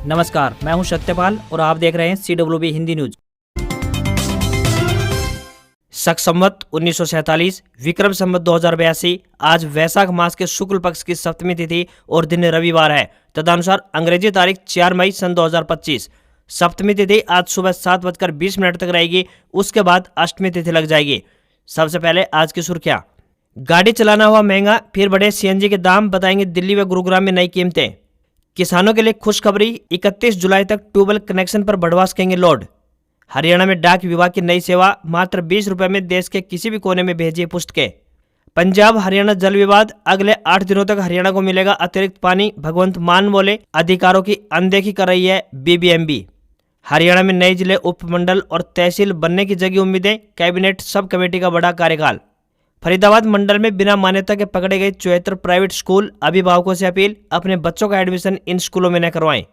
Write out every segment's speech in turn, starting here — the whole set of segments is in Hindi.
नमस्कार, मैं हूं सत्यपाल और आप देख रहे हैं CWB हिंदी न्यूज। शक संवत 1947 विक्रम संवत 2082 आज वैशाख मास के शुक्ल पक्ष की सप्तमी तिथि और दिन रविवार है। तदनुसार अंग्रेजी तारीख 4 मई सन 2025। सप्तमी तिथि आज सुबह 7:20 तक रहेगी। उसके बाद अष्टमी तिथि लग जाएगी। सबसे पहले आज की सुर्खियां। गाड़ी चलाना हुआ महंगा, फिर बढ़े CNG के दाम, बताएंगे दिल्ली व गुरुग्राम में नई कीमतें। किसानों के लिए खुशखबरी, 31 जुलाई तक ट्यूबवेल कनेक्शन पर बढ़वा सकेंगे लोड। हरियाणा में डाक विभाग की नई सेवा, मात्र 20 रुपए में देश के किसी भी कोने में भेजिए पुस्तकें। पंजाब हरियाणा जल विवाद, अगले 8 दिनों तक हरियाणा को मिलेगा अतिरिक्त पानी, भगवंत मान बोले। अधिकारों की अनदेखी कर रही है BBMB। हरियाणा में नए जिले, उपमंडल और तहसील बनने की जगी उम्मीदें, कैबिनेट सब कमेटी का बड़ा कार्यकाल। फरीदाबाद मंडल में बिना मान्यता के पकड़े गए 74 प्राइवेट स्कूल, अभिभावकों से अपील, अपने बच्चों का एडमिशन इन स्कूलों में न करवाएं।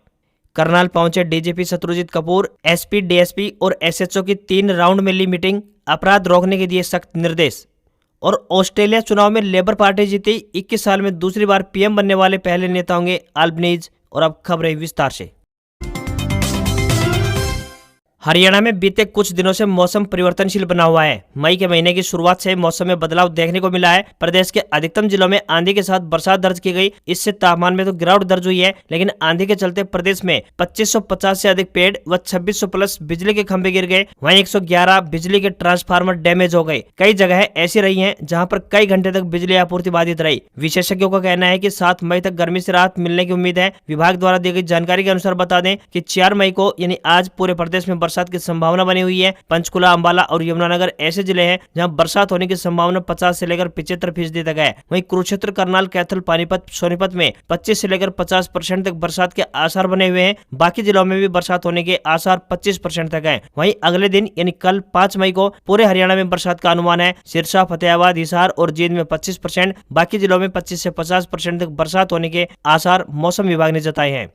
करनाल पहुंचे DGP Shatrujeet Kapoor, SP, DSP और SHO की 3 राउंड में ली मीटिंग, अपराध रोकने के दिए सख्त निर्देश। और ऑस्ट्रेलिया चुनाव में लेबर पार्टी जीती, 21 साल में दूसरी बार PM बनने वाले पहले नेता होंगे अल्बनीज। और अब खबरें विस्तार से। हरियाणा में बीते कुछ दिनों से मौसम परिवर्तनशील बना हुआ है। मई के महीने की शुरुआत से मौसम में बदलाव देखने को मिला है। प्रदेश के अधिकतम जिलों में आंधी के साथ बरसात दर्ज की गई। इससे तापमान में तो गिरावट दर्ज हुई है, लेकिन आंधी के चलते प्रदेश में 2550 से अधिक पेड़ व 2600 प्लस बिजली के खंभे गिर गए। वहीं 111 बिजली के ट्रांसफार्मर डैमेज हो गए। कई जगह ऐसी रही है जहाँ पर कई घंटे तक बिजली आपूर्ति बाधित रही। विशेषज्ञों का कहना है कि 7 मई तक गर्मी से राहत मिलने की उम्मीद है। विभाग द्वारा दी गई जानकारी के अनुसार बता दें कि 4 मई को यानी आज पूरे प्रदेश में बरसात की संभावना बनी हुई है। पंचकुला, अंबाला और यमुनानगर ऐसे जिले हैं जहां बरसात होने की संभावना 50 से लेकर 75% तक है। वहीं कुरुक्षेत्र, करनाल, कैथल, पानीपत, सोनीपत में 25 से लेकर 50% तक बरसात के आसार बने हुए हैं। बाकी जिलों में भी बरसात होने के आसार 25% तक हैं। वहीं अगले दिन यानी कल 5 मई को पूरे हरियाणा में बरसात का अनुमान है। सिरसा, फतेहाबाद, हिसार और जींद में 25%, बाकी जिलों में 25 से 50% तक बरसात होने के आसार मौसम विभाग ने जताए हैं।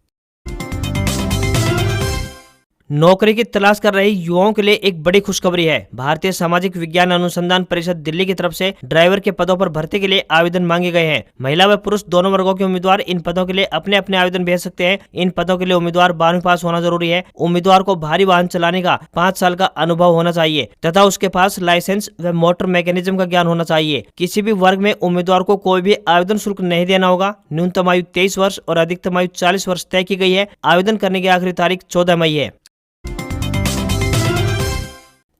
नौकरी की तलाश कर रहे युवाओं के लिए एक बड़ी खुशखबरी है। भारतीय सामाजिक विज्ञान अनुसंधान परिषद दिल्ली की तरफ से ड्राइवर के पदों पर भर्ती के लिए आवेदन मांगे गए हैं। महिला व पुरुष दोनों वर्गों के उम्मीदवार इन पदों के लिए अपने अपने आवेदन भेज सकते हैं। इन पदों के लिए उम्मीदवार 12वीं पास होना जरूरी है। उम्मीदवार को भारी वाहन चलाने का 5 साल का अनुभव होना चाहिए तथा उसके पास लाइसेंस व मोटर मैकेनिज्म का ज्ञान होना चाहिए। किसी भी वर्ग में उम्मीदवार को कोई भी आवेदन शुल्क नहीं देना होगा। न्यूनतम आयु 23 वर्ष और अधिकतम आयु 40 वर्ष तय की गई है। आवेदन करने की आखिरी तारीख 14 मई है।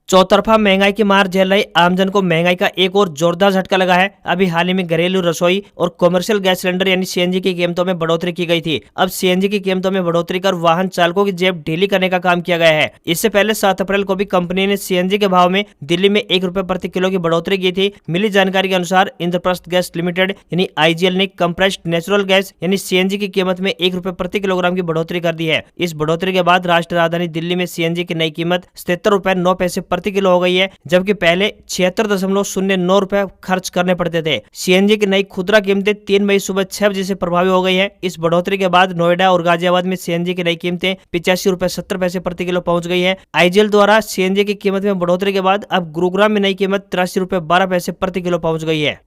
चौतरफा महंगाई की मार झेल रही आमजन को महंगाई का एक और जोरदार झटका लगा है। अभी हाल ही में घरेलू रसोई और कॉमर्शियल गैस सिलेंडर यानी CNG की कीमतों में बढ़ोतरी की गई थी। अब CNG की कीमतों में बढ़ोतरी कर वाहन चालकों की जेब ढीली करने का काम किया गया है। इससे पहले 7 अप्रैल को भी कंपनी ने CNG के भाव में दिल्ली में 1 रुपए प्रति किलो की बढ़ोतरी की थी। मिली जानकारी के अनुसार इंद्रप्रस्थ गैस लिमिटेड यानी IGL ने कंप्रेस्ड नेचुरल गैस यानी CNG की कीमत में 1 रुपए प्रति किलोग्राम की बढ़ोतरी कर दी है। इस बढ़ोतरी के बाद राष्ट्रीय राजधानी दिल्ली में CNG की नई कीमत 77 रुपए 9 पैसे प्रति किलो हो गई है, जबकि पहले 76.09 रुपए खर्च करने पड़ते थे। CNG की नई खुदरा कीमतें 3 मई सुबह 6 बजे से प्रभावी हो गई है। इस बढ़ोतरी के बाद नोएडा और गाजियाबाद में CNG की नई कीमतें 85 रुपए 70 पैसे प्रति किलो पहुंच गई है। IGL द्वारा CNG की कीमत में बढ़ोतरी के बाद अब गुरुग्राम में नई कीमत 83 रुपए 12 पैसे प्रति किलो पहुंच गई है।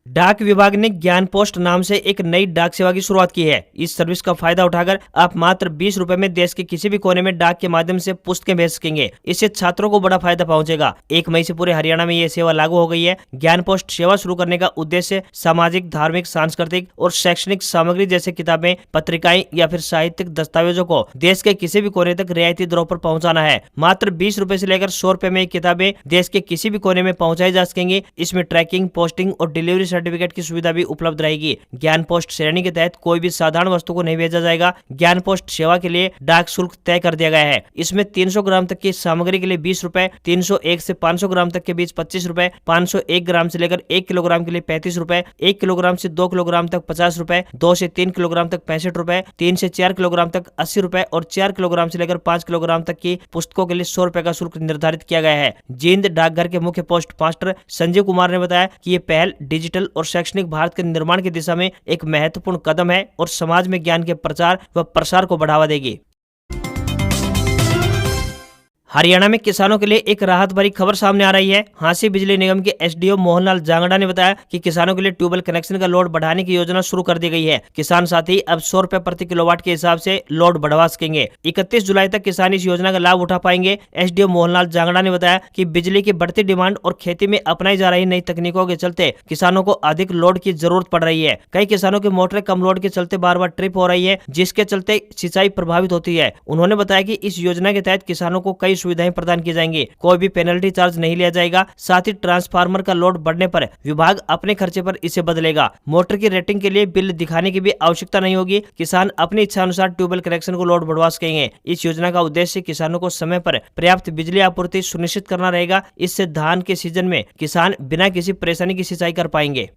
डाक विभाग ने ज्ञान पोस्ट नाम से एक नई डाक सेवा की शुरुआत की है। इस सर्विस का फायदा उठाकर आप मात्र 20 रुपए में देश के किसी भी कोने में डाक के माध्यम से पुस्तकें भेज सकेंगे। इससे छात्रों को बड़ा फायदा पहुंचेगा। 1 मई से पूरे हरियाणा में ये सेवा लागू हो गई है। ज्ञान पोस्ट सेवा शुरू करने का उद्देश्य सामाजिक, धार्मिक, सांस्कृतिक और शैक्षणिक सामग्री जैसे किताबें, पत्रिकाएं या फिर साहित्यिक दस्तावेजों को देश के किसी भी कोने तक रियायती दरों पर पहुँचाना है। मात्र 20 रुपए से लेकर 100 रुपए में किताबें देश के किसी भी कोने में पहुँचाई जा सकेंगी। इसमें ट्रैकिंग, पोस्टिंग और डिलीवरी सर्टिफिकेट की सुविधा भी उपलब्ध रहेगी। ज्ञान पोस्ट श्रेणी के तहत कोई भी साधारण वस्तु को नहीं भेजा जाएगा। ज्ञान पोस्ट सेवा के लिए डाक शुल्क तय कर दिया गया है। इसमें 300 ग्राम तक की सामग्री के लिए 20 रुपए, 301 से 500 ग्राम तक के बीच 25 रुपए, 501 ग्राम से लेकर 1 किलोग्राम के लिए 35 रुपए, 1 किलोग्राम से 2 किलोग्राम तक 50 रुपए, 2 से 3 किलोग्राम तक 65 रुपए, 3 से 4 किलोग्राम तक 80 रुपए और 4 किलोग्राम से लेकर 5 किलोग्राम तक की पुस्तकों के लिए 100 रुपए का शुल्क निर्धारित किया गया है। जींद डाकघर के मुख्य पोस्ट मास्टर संजीव कुमार ने बताया कि ये पहल डिजिटल और शैक्षणिक भारत के निर्माण की दिशा में एक महत्वपूर्ण कदम है और समाज में ज्ञान के प्रचार व प्रसार को बढ़ावा देगी। हरियाणा में किसानों के लिए एक राहत भरी खबर सामने आ रही है। हांसी बिजली निगम के एसडीओ मोहनलाल जांगड़ा ने बताया कि किसानों के लिए ट्यूबवेल कनेक्शन का लोड बढ़ाने की योजना शुरू कर दी गई है। किसान साथी अब 100 रुपए प्रति किलोवाट के हिसाब से लोड बढ़वा सकेंगे। 31 जुलाई तक किसान इस योजना का लाभ उठा पाएंगे। एसडीओ मोहनलाल जांगड़ा ने बताया कि बिजली की बढ़ती डिमांड और खेती में अपनाई जा रही नई तकनीकों के चलते किसानों को अधिक लोड की जरूरत पड़ रही है। कई किसानों की मोटरें कम लोड के चलते बार बार ट्रिप हो रही है, जिसके चलते सिंचाई प्रभावित होती है। उन्होंने बताया कि इस योजना के तहत किसानों को कई सुविधाएं प्रदान की जाएंगी। कोई भी पेनल्टी चार्ज नहीं लिया जाएगा। साथ ही ट्रांसफार्मर का लोड बढ़ने पर विभाग अपने खर्चे पर इसे बदलेगा। मोटर की रेटिंग के लिए बिल दिखाने की भी आवश्यकता नहीं होगी। किसान अपनी इच्छा अनुसार ट्यूबवेल कनेक्शन को लोड बढ़वा सकेंगे। इस योजना का उद्देश्य किसानों को समय पर पर्याप्त बिजली आपूर्ति सुनिश्चित करना रहेगा। इससे धान के सीजन में किसान बिना किसी परेशानी की सिंचाई कर पाएंगे।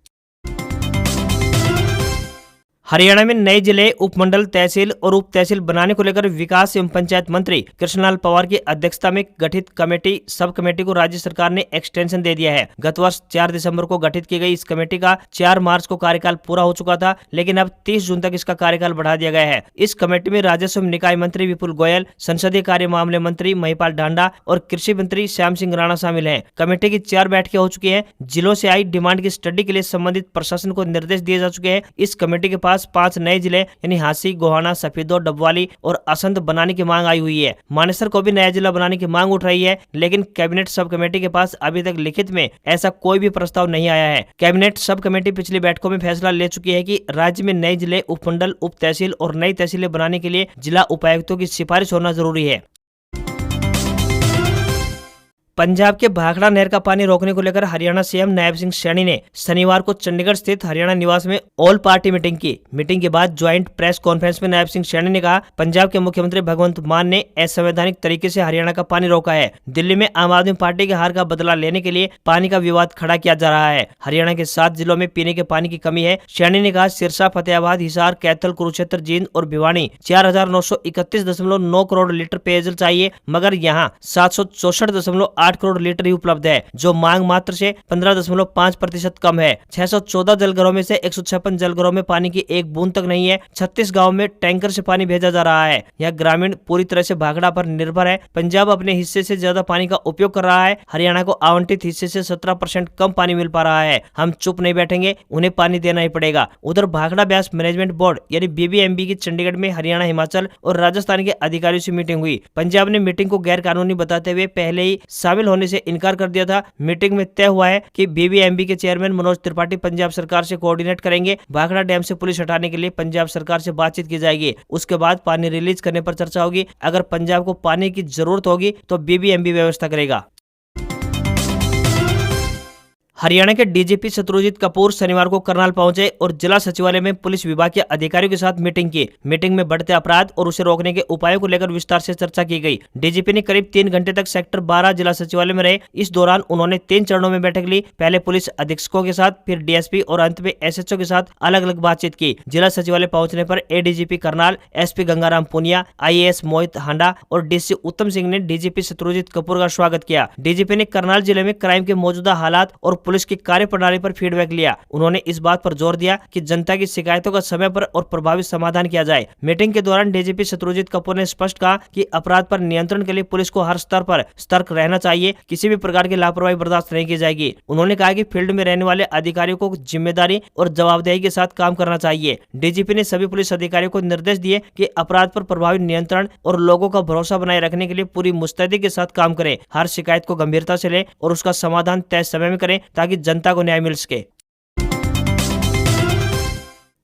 हरियाणा में नए जिले, उपमंडल, तहसील और उप तहसील बनाने को लेकर विकास एवं पंचायत मंत्री कृष्णलाल पंवार की अध्यक्षता में गठित कमेटी सब कमेटी को राज्य सरकार ने एक्सटेंशन दे दिया है। गत वर्ष 4 दिसंबर को गठित की गई इस कमेटी का 4 मार्च को कार्यकाल पूरा हो चुका था, लेकिन अब 30 जून तक इसका कार्यकाल बढ़ा दिया गया है। इस कमेटी में राजस्व निकाय मंत्री विपुल गोयल, संसदीय कार्य मामले मंत्री महिपाल ढांडा और कृषि मंत्री श्याम सिंह राणा शामिल हैं। कमेटी की 4 बैठकें हो चुकी हैं। जिलों से आई डिमांड की स्टडी के लिए संबंधित प्रशासन को निर्देश दिए जा चुके हैं। इस कमेटी के पास 5 नए जिले यानी हांसी, गोहाना, सफीदो, डबवाली और असंध बनाने की मांग आई हुई है। मानेसर को भी नया जिला बनाने की मांग उठ रही है, लेकिन कैबिनेट सब कमेटी के पास अभी तक लिखित में ऐसा कोई भी प्रस्ताव नहीं आया है। कैबिनेट सब कमेटी पिछली बैठकों में फैसला ले चुकी है कि राज्य में नए जिले, उपमंडल, उप तहसील और नई तहसीलें बनाने के लिए जिला उपायुक्तों की सिफारिश होना जरूरी है। पंजाब के भाखड़ा नहर का पानी रोकने को लेकर हरियाणा सीएम नायब सिंह सैनी ने शनिवार को चंडीगढ़ स्थित हरियाणा निवास में ऑल पार्टी मीटिंग की। मीटिंग के बाद ज्वाइंट प्रेस कॉन्फ्रेंस में नायब सिंह सैनी ने कहा, पंजाब के मुख्यमंत्री भगवंत मान ने असंवैधानिक तरीके से हरियाणा का पानी रोका है। दिल्ली में आम आदमी पार्टी के हार का बदला लेने के लिए पानी का विवाद खड़ा किया जा रहा है। हरियाणा के 7 जिलों में पीने के पानी की कमी है। सैनी ने कहा, सिरसा, फतेहाबाद, हिसार, कैथल, कुरुक्षेत्र, जींद और भिवानी 4,931.9 करोड़ लीटर पेयजल चाहिए, मगर यहाँ 764.8 करोड़ लीटर ही उपलब्ध है, जो मांग मात्र से 15.5% कम है। 614 जलघरों में से 156 जलघरों में पानी की एक बूंद तक नहीं है। 36 गाँव में टैंकर से पानी भेजा जा रहा है। यह ग्रामीण पूरी तरह से भाखड़ा पर निर्भर है। पंजाब अपने हिस्से से ज्यादा पानी का उपयोग कर रहा है। हरियाणा को आवंटित हिस्से से 17% कम पानी मिल पा रहा है। हम चुप नहीं बैठेंगे, उन्हें पानी देना ही पड़ेगा। उधर भाखड़ा ब्यास मैनेजमेंट बोर्ड यानी BBMB की चंडीगढ़ में हरियाणा, हिमाचल और राजस्थान के अधिकारियों से मीटिंग हुई। पंजाब ने मीटिंग को गैर कानूनी बताते हुए पहले ही शामिल होने से इनकार कर दिया था। मीटिंग में तय हुआ है कि BBMB के चेयरमैन मनोज त्रिपाठी पंजाब सरकार से कोऑर्डिनेट करेंगे। भाखड़ा डैम से पुलिस हटाने के लिए पंजाब सरकार से बातचीत की जाएगी। उसके बाद पानी रिलीज करने पर चर्चा होगी। अगर पंजाब को पानी की जरूरत होगी तो BBMB व्यवस्था करेगा। हरियाणा के डीजीपी शत्रुजीत कपूर शनिवार को करनाल पहुंचे और जिला सचिवालय में पुलिस विभाग के अधिकारियों के साथ मीटिंग की। मीटिंग में बढ़ते अपराध और उसे रोकने के उपायों को लेकर विस्तार से चर्चा की गई। डीजीपी ने करीब 3 घंटे तक सेक्टर 12 जिला सचिवालय में रहे। इस दौरान उन्होंने 3 चरणों में बैठक ली। पहले पुलिस अधीक्षकों के साथ, फिर DSP और अंत में SHO के साथ अलग अलग बातचीत की। जिला सचिवालय पहुंचने पर ADGP Karnal, SP Gangaram Punia, IAS Mohit Handa और DC उत्तम सिंह ने DGP शत्रुजीत कपूर का स्वागत किया। DGP ने करनाल जिले में क्राइम के मौजूदा हालात और पुलिस की कार्यप्रणाली पर फीडबैक लिया। उन्होंने इस बात पर जोर दिया कि जनता की शिकायतों का समय पर और प्रभावी समाधान किया जाए। मीटिंग के दौरान DGP शत्रुजीत कपूर ने स्पष्ट कहा कि अपराध पर नियंत्रण के लिए पुलिस को हर स्तर पर सतर्क रहना चाहिए। किसी भी प्रकार की लापरवाही बर्दाश्त नहीं की जाएगी। उन्होंने कहा कि फील्ड में रहने वाले अधिकारियों को जिम्मेदारी और जवाबदेही के साथ काम करना चाहिए। DGP ने सभी पुलिस अधिकारियों को निर्देश दिए कि अपराध पर प्रभावी नियंत्रण और लोगों का भरोसा बनाए रखने के लिए पूरी मुस्तैदी के साथ काम करें। हर शिकायत को गंभीरता से लें और उसका समाधान तय समय में करें ताकि जनता को न्याय मिल सके।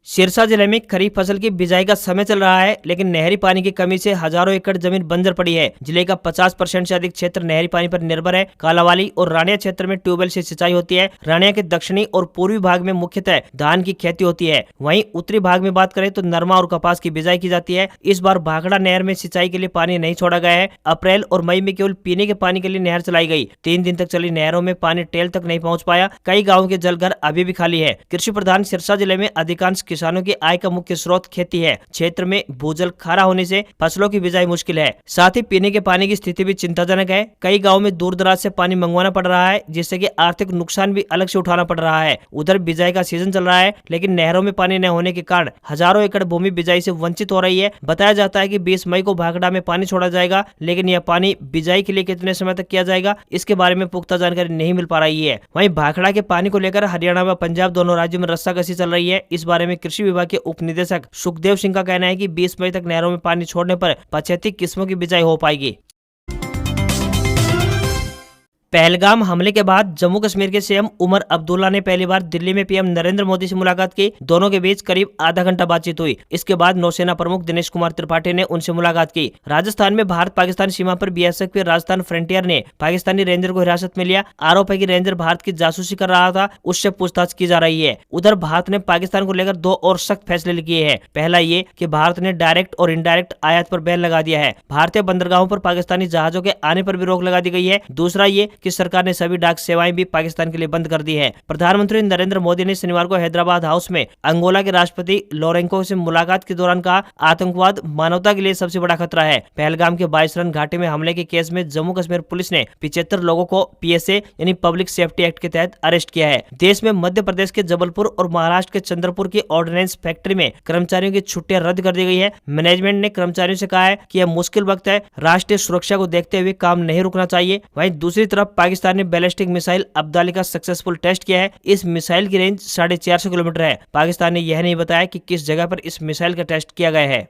सिरसा जिले में खरीफ फसल की बिजाई का समय चल रहा है, लेकिन नहरी पानी की कमी से हजारों एकड़ जमीन बंजर पड़ी है। जिले का 50% से अधिक क्षेत्र नहरी पानी पर निर्भर है। कालावाली और रानिया क्षेत्र में ट्यूबवेल से सिंचाई होती है। रानिया के दक्षिणी और पूर्वी भाग में मुख्यतः धान की खेती होती है। वहीं उत्तरी भाग में बात करें तो नरमा और कपास की बिजाई की जाती है। इस बार भाखड़ा नहर में सिंचाई के लिए पानी नहीं छोड़ा गया है। अप्रैल और मई में केवल पीने के पानी के लिए नहर चलाई गई। 3 दिन तक चली नहरों में पानी टेल तक नहीं पहुँच पाया। कई गाँव के जलघर अभी भी खाली है। कृषि प्रधान सिरसा जिले में अधिकांश किसान किसानों की आय का मुख्य स्रोत खेती है। क्षेत्र में भूजल खारा होने से फसलों की बिजाई मुश्किल है। साथ ही पीने के पानी की स्थिति भी चिंताजनक है। कई गाँव में दूर दराज से पानी मंगवाना पड़ रहा है, जिससे कि आर्थिक नुकसान भी अलग से उठाना पड़ रहा है। उधर बिजाई का सीजन चल रहा है, लेकिन नहरों में पानी न होने के कारण हजारों एकड़ भूमि बिजाई से वंचित हो रही है। बताया जाता है कि 20 मई को भाखड़ा में पानी छोड़ा जाएगा, लेकिन यह पानी बिजाई के लिए कितने समय तक किया जाएगा, इसके बारे में पुख्ता जानकारी नहीं मिल पा रही है। वहीं भाखड़ा के पानी को लेकर हरियाणा व पंजाब दोनों राज्यों में रस्साकसी चल रही है। इस बारे में कृषि विभाग के उप निदेशक सुखदेव सिंह का कहना है कि 20 मई तक नहरों में पानी छोड़ने पर 85 किस्मों की बिजाई हो पाएगी। पहलगाम हमले के बाद जम्मू कश्मीर के सीएम उमर अब्दुल्ला ने पहली बार दिल्ली में पीएम नरेंद्र मोदी से मुलाकात की। दोनों के बीच करीब आधा घंटा बातचीत हुई। इसके बाद नौसेना प्रमुख दिनेश कुमार त्रिपाठी ने उनसे मुलाकात की। राजस्थान में भारत पाकिस्तान सीमा पर बीएसएफ के राजस्थान फ्रंटियर ने पाकिस्तानी रेंजर को हिरासत में लिया। आरोप है कि रेंजर भारत की जासूसी कर रहा था, उससे पूछताछ की जा रही है। उधर भारत ने पाकिस्तान को लेकर 2 और सख्त फैसले किए हैं। पहला ये कि भारत ने डायरेक्ट और इनडायरेक्ट आयात पर बैन लगा दिया है। भारतीय बंदरगाहों पर पाकिस्तानी जहाजों के आने पर भी रोक लगा दी गई है। दूसरा ये कि सरकार ने सभी डाक सेवाएं भी पाकिस्तान के लिए बंद कर दी है। प्रधानमंत्री नरेंद्र मोदी ने शनिवार को हैदराबाद हाउस में अंगोला के राष्ट्रपति लोरेंको से मुलाकात के दौरान कहा, आतंकवाद मानवता के लिए सबसे बड़ा खतरा है। पहलगाम के 22 रन घाटी में हमले के केस में जम्मू कश्मीर पुलिस ने 75 लोगों को पीएसए यानी पब्लिक सेफ्टी एक्ट के तहत अरेस्ट किया है। देश में मध्य प्रदेश के जबलपुर और महाराष्ट्र के चंद्रपुर की ऑर्डिनेंस फैक्ट्री में कर्मचारियों की छुट्टियां रद्द कर दी गई है। मैनेजमेंट ने कर्मचारियों से कहा है कि यह मुश्किल वक्त है, राष्ट्रीय सुरक्षा को देखते हुए काम नहीं रुकना चाहिए। वहीं दूसरी तरफ पाकिस्तान ने बैलिस्टिक मिसाइल अब्दाली का सक्सेसफुल टेस्ट किया है। इस मिसाइल की रेंज 450 किलोमीटर है। पाकिस्तान ने यह नहीं बताया कि किस जगह पर इस मिसाइल का टेस्ट किया गया है।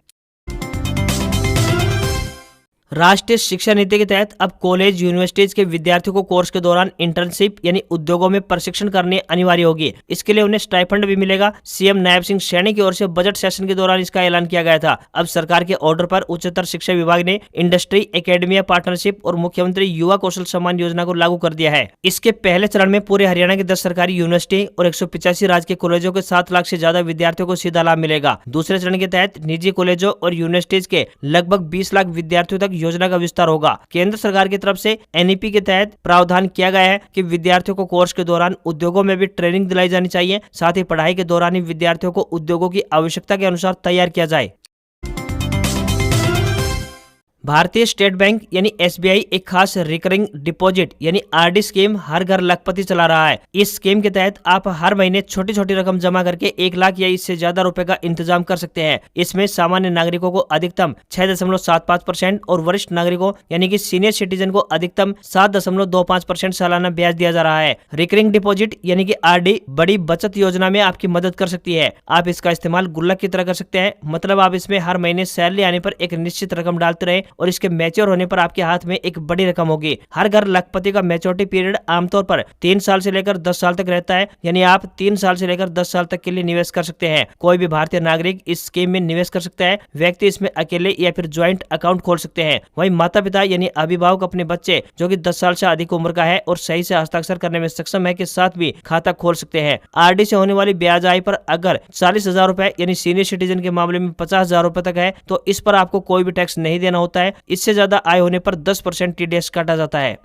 राष्ट्रीय शिक्षा नीति के तहत अब कॉलेज यूनिवर्सिटीज के विद्यार्थियों को कोर्स के दौरान इंटर्नशिप यानी उद्योगों में प्रशिक्षण करनी अनिवार्य होगी। इसके लिए उन्हें स्टाइपेंड भी मिलेगा। सीएम नायब सिंह सैनी की ओर से बजट सेशन के दौरान इसका ऐलान किया गया था। अब सरकार के ऑर्डर पर उच्चतर शिक्षा विभाग ने इंडस्ट्री एकेडमिया पार्टनरशिप और मुख्यमंत्री युवा कौशल सम्मान योजना को लागू कर दिया है। इसके पहले चरण में पूरे हरियाणा के 10 सरकारी यूनिवर्सिटी और 185 राज्य के कॉलेजों के 7 लाख से ज्यादा विद्यार्थियों को सीधा लाभ मिलेगा। दूसरे चरण के तहत निजी कॉलेजों और यूनिवर्सिटीज के लगभग 20 लाख विद्यार्थियों तक योजना का विस्तार होगा। केंद्र सरकार की तरफ से एनईपी के तहत प्रावधान किया गया है कि विद्यार्थियों को कोर्स के दौरान उद्योगों में भी ट्रेनिंग दिलाई जानी चाहिए। साथ ही पढ़ाई के दौरान ही विद्यार्थियों को उद्योगों की आवश्यकता के अनुसार तैयार किया जाए। भारतीय स्टेट बैंक यानी एसबीआई एक खास रिकरिंग डिपॉजिट यानी आरडी स्कीम हर घर लखपति चला रहा है। इस स्कीम के तहत आप हर महीने छोटी छोटी रकम जमा करके 1 लाख या इससे ज्यादा रुपए का इंतजाम कर सकते हैं। इसमें सामान्य नागरिकों को अधिकतम 6.75% और वरिष्ठ नागरिकों यानी कि सीनियर सिटीजन को अधिकतम 7.25% सालाना ब्याज दिया जा रहा है। रिकरिंग डिपॉजिट यानी कि आरडी बड़ी बचत योजना में आपकी मदद कर सकती है। आप इसका इस्तेमाल गुल्लक की तरह कर सकते हैं। मतलब आप इसमें हर महीने सैलरी आने पर एक निश्चित रकम डालते रहे और इसके मैच्योर होने पर आपके हाथ में एक बड़ी रकम होगी। हर घर लखपति का मैच्योरिटी पीरियड आमतौर पर 3 साल से लेकर 10 साल तक रहता है। यानी आप 3 साल से लेकर 10 साल तक के लिए निवेश कर सकते हैं। कोई भी भारतीय नागरिक इस स्कीम में निवेश कर सकता है। व्यक्ति इसमें अकेले या फिर ज्वाइंट अकाउंट खोल सकते हैं। वहीं माता पिता यानी अभिभावक अपने बच्चे जो कि 10 साल से अधिक उम्र का है और सही से हस्ताक्षर करने में सक्षम है के साथ भी खाता खोल सकते हैं। आरडी से होने वाली ब्याज आय पर अगर 40,000 रुपए यानी सीनियर सिटीजन के मामले में 50,000 रुपए तक है तो इस पर आपको कोई भी टैक्स नहीं देना होता है। इससे ज्यादा आय होने पर 10% टीडीएस काटा जाता है।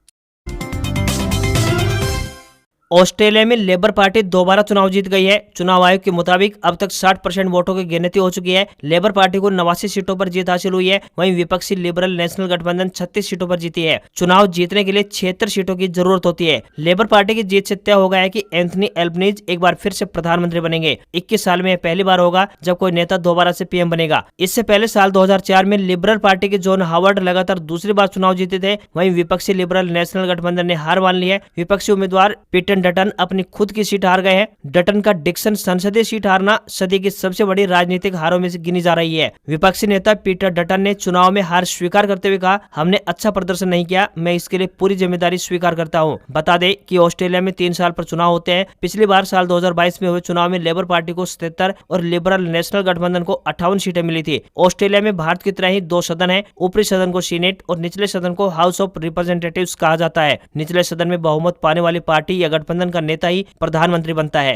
ऑस्ट्रेलिया में लेबर पार्टी दोबारा चुनाव जीत गई है। चुनाव आयोग के मुताबिक अब तक 60% वोटों की गिनती हो चुकी है। लेबर पार्टी को 89 सीटों पर जीत हासिल हुई है। वहीं विपक्षी लिबरल नेशनल गठबंधन 36 सीटों पर जीती है। चुनाव जीतने के लिए 76 सीटों की जरूरत होती है। लेबर पार्टी की जीत से तय हो गया है कि एंथनी एल्बनीज एक बार फिर से प्रधानमंत्री बनेंगे। 21 साल में यह पहली बार होगा जब कोई नेता दोबारा से पीएम बनेगा। इससे पहले साल 2004 में लिबरल पार्टी के जॉन हावर्ड लगातार दूसरी बार चुनाव जीते थे। वहीं विपक्षी लिबरल नेशनल गठबंधन ने हार मान ली है। विपक्षी उम्मीदवार पीटर डटन अपनी खुद की सीट हार गए हैं। डटन का डिक्सन संसदीय सीट हारना सदी की सबसे बड़ी राजनीतिक हारों में से गिनी जा रही है। विपक्षी नेता पीटर डटन ने चुनाव में हार स्वीकार करते हुए कहा, हमने अच्छा प्रदर्शन नहीं किया, मैं इसके लिए पूरी जिम्मेदारी स्वीकार करता हूं। बता दें कि ऑस्ट्रेलिया में 3 साल पर चुनाव होते हैं। पिछली बार साल 2022 में हुए चुनाव में लेबर पार्टी को 77 और लिबरल नेशनल गठबंधन को 58 सीटें मिली थी। ऑस्ट्रेलिया में भारत की तरह ही 2 सदन है। ऊपरी सदन को सीनेट और निचले सदन को हाउस ऑफ रिप्रेजेंटेटिव्स कहा जाता है। निचले सदन में बहुमत पाने वाली पार्टी या गठबंधन का नेता ही प्रधानमंत्री बनता है।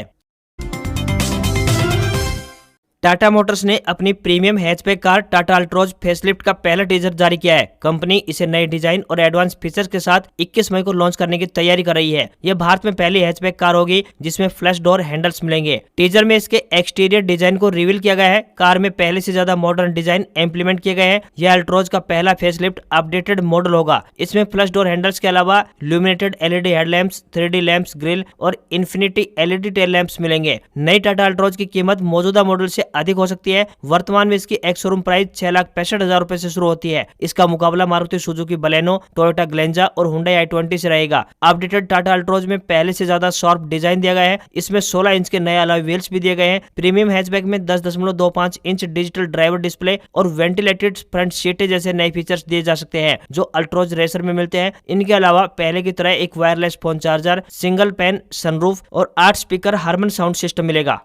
टाटा मोटर्स ने अपनी premium hatchback car Tata Altroz facelift का पहला टीजर जारी किया है। कंपनी इसे नए डिजाइन और एडवांस फीचर्स के साथ 21 मई को लॉन्च करने की तैयारी कर रही है। यह भारत में पहली हैचबैक कार होगी जिसमें फ्लैश डोर हैंडल्स मिलेंगे। टीजर में इसके एक्सटीरियर डिजाइन को रिवील किया गया है। कार में पहले से ज्यादा मॉडर्न डिजाइन इम्प्लीमेंट किए गए हैं। यह अल्ट्रोज का पहला फेसलिफ्ट अपडेटेड मॉडल होगा। इसमें फ्लैश डोर हैंडल्स के अलावा illuminated LED headlamps, 3D lamps, grille और इन्फिनिटी एलईडी टेल लैंप्स मिलेंगे। नई टाटा अल्ट्रोज की कीमत मौजूदा मॉडल से अधिक हो सकती है। वर्तमान में इसकी एक शोरूम प्राइस 6,65,000 रुपए से शुरू होती है। इसका मुकाबला Maruti Suzuki Baleno, Toyota Glanza और हुंडई i20 से रहेगा। अपडेटेड टाटा अल्ट्रोज में पहले से ज्यादा शार्प डिजाइन दिया गया है। इसमें 16 इंच के नए अलॉय व्हील्स भी दिए गए हैं। प्रीमियम हैचबैक में 10.25 इंच डिजिटल ड्राइवर डिस्प्ले और वेंटिलेटेड फ्रंट सीटें जैसे नए फीचर्स दिए जा सकते हैं जो अल्ट्रोज रेसर में मिलते हैं। इनके अलावा पहले की तरह एक wireless phone charger, single pan sunroof और 8 स्पीकर हार्मन साउंड सिस्टम मिलेगा।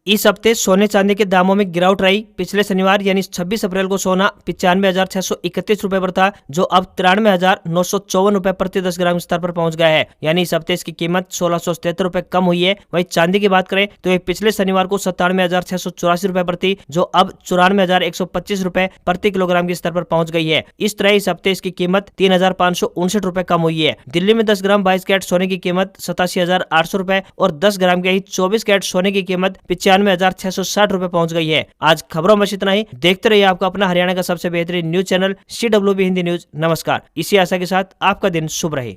इस हफ्ते सोने चांदी के दामों में गिरावट रही। पिछले शनिवार यानी 26 अप्रैल को सोना 95,631 रुपए पर था, जो अब 93,954 रुपए प्रति 10 ग्राम स्तर पर पहुंच गया है। यानी इस हफ्ते इसकी कीमत 1,677 रुपए कम हुई है। वहीं चांदी की बात करें तो ये पिछले शनिवार को 97,684 रुपए पर थी, जो अब 94,125 रुपए प्रति किलोग्राम के स्तर पर पहुंच गई है। इस तरह इस हफ्ते इसकी कीमत 3,559 रुपए कम हुई है। दिल्ली में 10 ग्राम 22 कैरेट सोने की कीमत 87,800 रुपए और 10 ग्राम के ही 24 कैरेट सोने की कीमत 95,660 रुपए पहुंच गई है। आज खबरों में इतना ही। देखते रहिए आपका अपना हरियाणा का सबसे बेहतरीन news channel CWB Hindi news. नमस्कार। इसी आशा के साथ आपका दिन शुभ रहे।